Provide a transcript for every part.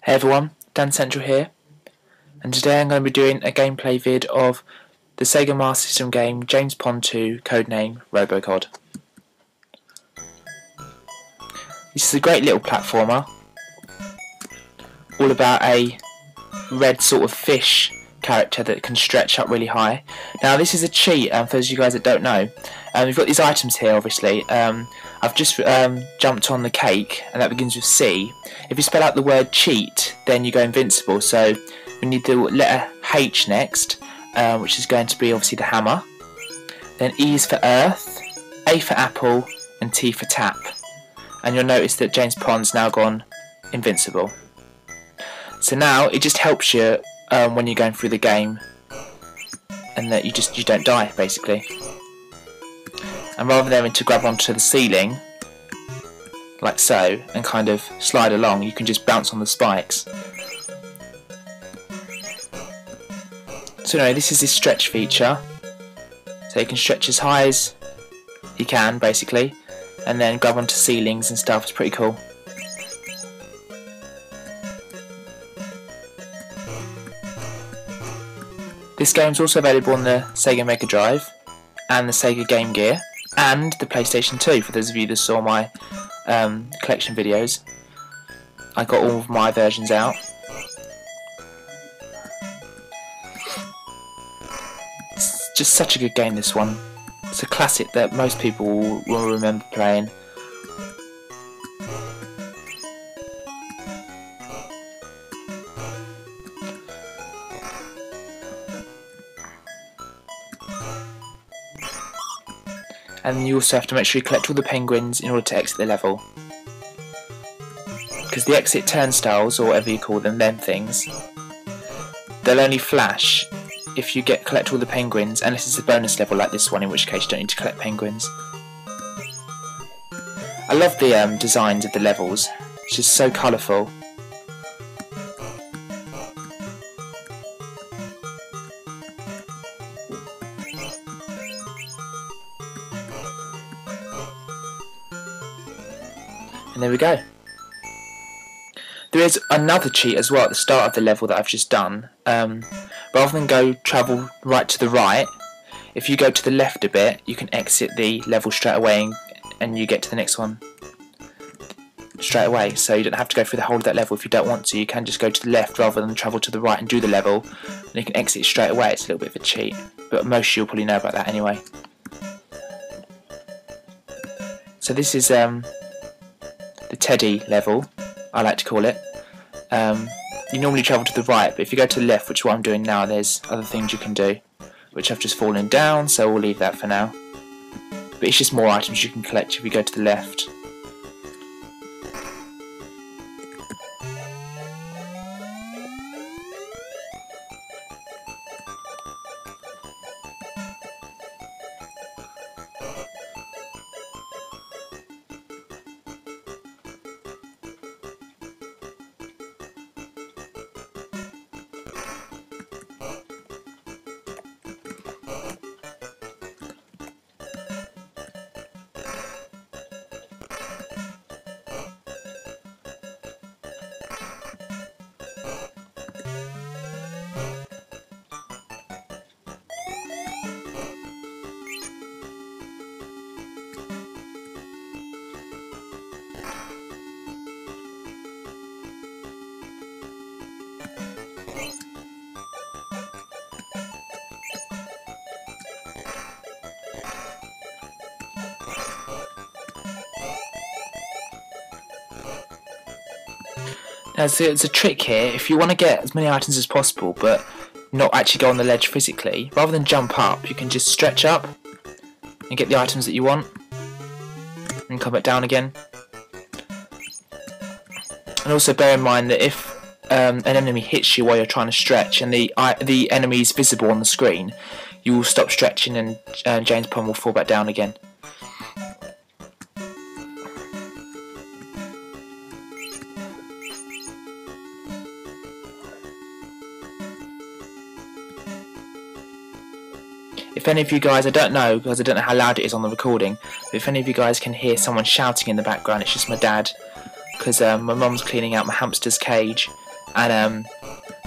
Hey everyone, Dan Central here, and today I'm going to be doing a gameplay vid of the Sega Master System game James Pond 2 Codename Robocod. This is a great little platformer, all about a red sort of fish character that can stretch up really high. Now this is a cheat, for those of you guys that don't know. We've got these items here obviously. I've just jumped on the cake, and that begins with C. If you spell out the word cheat, then you go invincible, so we need the letter H next, which is going to be obviously the hammer. Then E is for earth, A for apple, and T for tap. And you'll notice that James Pond's now gone invincible. So now it just helps you when you're going through the game, and that you don't die basically. And rather than having to grab onto the ceiling like so and kind of slide along, you can just bounce on the spikes. So anyway, this is this stretch feature, so you can stretch as high as you can basically, and then grab onto ceilings and stuff. It's pretty cool. This game's also available on the Sega Mega Drive and the Sega Game Gear and the PlayStation 2, for those of you that saw my collection videos. I got all of my versions out. It's just such a good game, this one. It's a classic that most people will remember playing. And you also have to make sure you collect all the penguins in order to exit the level. Because the exit turnstiles, or whatever you call them things, they'll only flash if you collect all the penguins, unless it's a bonus level like this one, in which case you don't need to collect penguins. I love the designs of the levels. It's just so colourful. And there we go. There is another cheat as well at the start of the level that I've just done. Rather than travel right to the right, if you go to the left a bit, you can exit the level straight away, and you get to the next one straight away. So you don't have to go through the whole of that level if you don't want to. You can just go to the left rather than travel to the right and do the level, and you can exit straight away. It's a little bit of a cheat, but most of you will probably know about that anyway. So this is the Teddy level, I like to call it. You normally travel to the right, but if you go to the left, which is what I'm doing now, there's other things you can do, which I've just fallen down, so we'll leave that for now. But it's just more items you can collect if you go to the left. Now there's a trick here. If you want to get as many items as possible but not actually go on the ledge physically, rather than jump up, you can just stretch up and get the items that you want and come back down again. And also bear in mind that if an enemy hits you while you're trying to stretch and the enemy is visible on the screen, you will stop stretching and James Pond will fall back down again. If any of you guys, I don't know because I don't know how loud it is on the recording, but if any of you guys can hear someone shouting in the background, it's just my dad, because my mum's cleaning out my hamster's cage and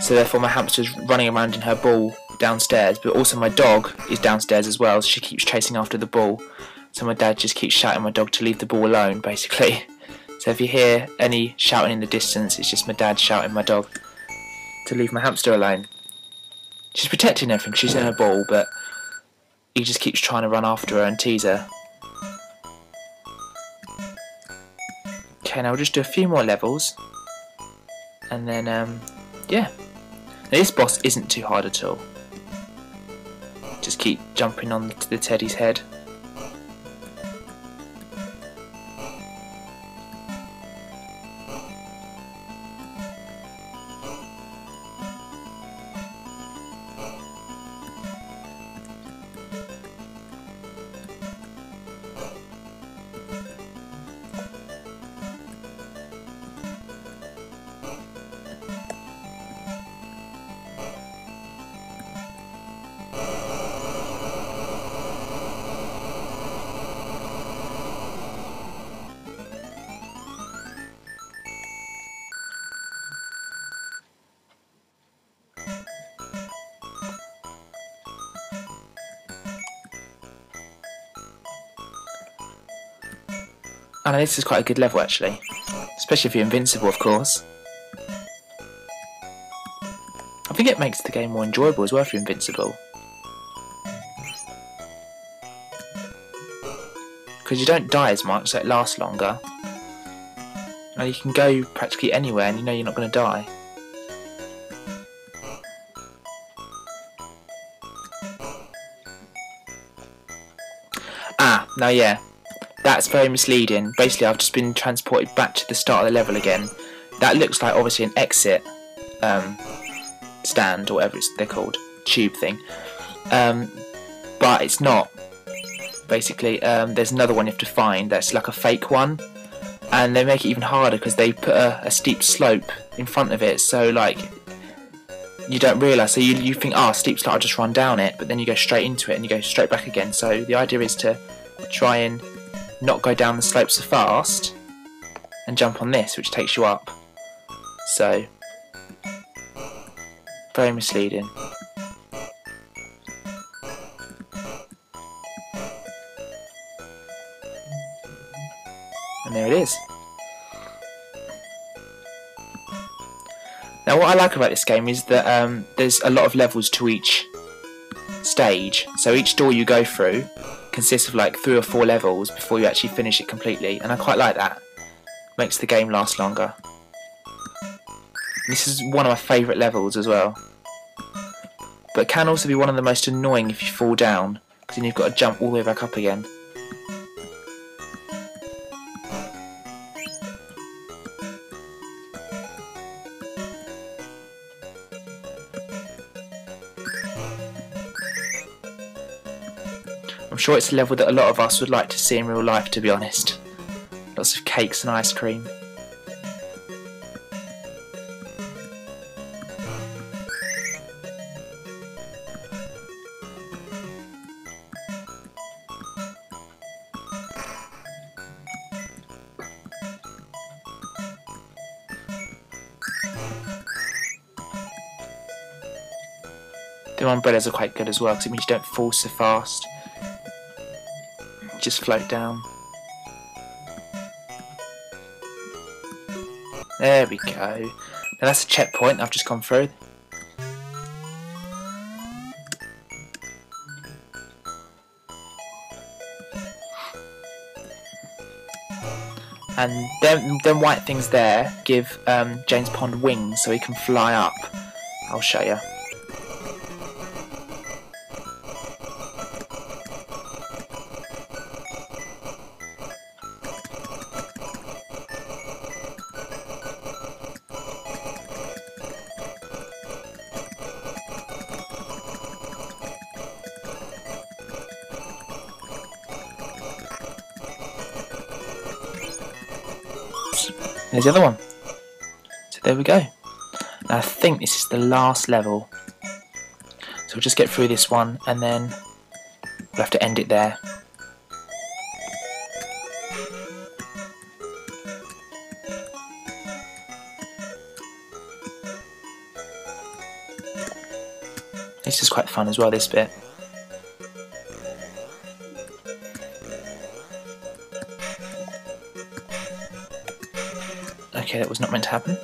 so therefore my hamster's running around in her ball downstairs, but also my dog is downstairs as well, so she keeps chasing after the ball. So my dad just keeps shouting at my dog to leave the ball alone, basically. So if you hear any shouting in the distance, it's just my dad shouting at my dog to leave my hamster alone. She's protecting everything, she's in her ball, but he just keeps trying to run after her and tease her. Okay, now we'll just do a few more levels, and then yeah. Now this boss isn't too hard at all. Just keep jumping on the teddy's head. I know this is quite a good level actually, especially if you're invincible, of course. I think it makes the game more enjoyable as well if you're invincible, because you don't die as much, so it lasts longer. And you can go practically anywhere and you know you're not going to die. Now yeah. That's very misleading. Basically, I've just been transported back to the start of the level again. That looks like obviously an exit stand, or whatever they're called, tube thing. But it's not. Basically, there's another one you have to find that's like a fake one, and they make it even harder because they put a steep slope in front of it. So like, you don't realise. So you think, steep slope, I'll just run down it, but then you go straight into it and you go straight back again. So the idea is to try and not go down the slope so fast and jump on this, which takes you up. So very misleading. And there it is. Now what I like about this game is that there's a lot of levels to each stage, so each door you go through consists of like 3 or 4 levels before you actually finish it completely, and I quite like that. Makes the game last longer. This is one of my favourite levels as well, but it can also be one of the most annoying if you fall down, because then you've got to jump all the way back up again. I'm sure it's a level that a lot of us would like to see in real life, to be honest. Lots of cakes and ice cream. The umbrellas are quite good as well, because it means you don't fall so fast. Just float down. There we go. Now that's a checkpoint I've just gone through. And them white things there give James Pond wings so he can fly up. I'll show you. There's the other one. So there we go. Now I think this is the last level. So we'll just get through this one and then we'll have to end it there. This is quite fun as well, this bit. Okay, that was not meant to happen.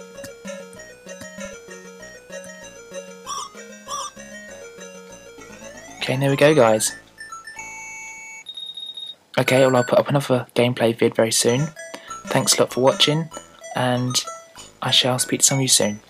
Okay, and there we go, guys. Okay, well, I'll put up another gameplay vid very soon. Thanks a lot for watching, and I shall speak to some of you soon.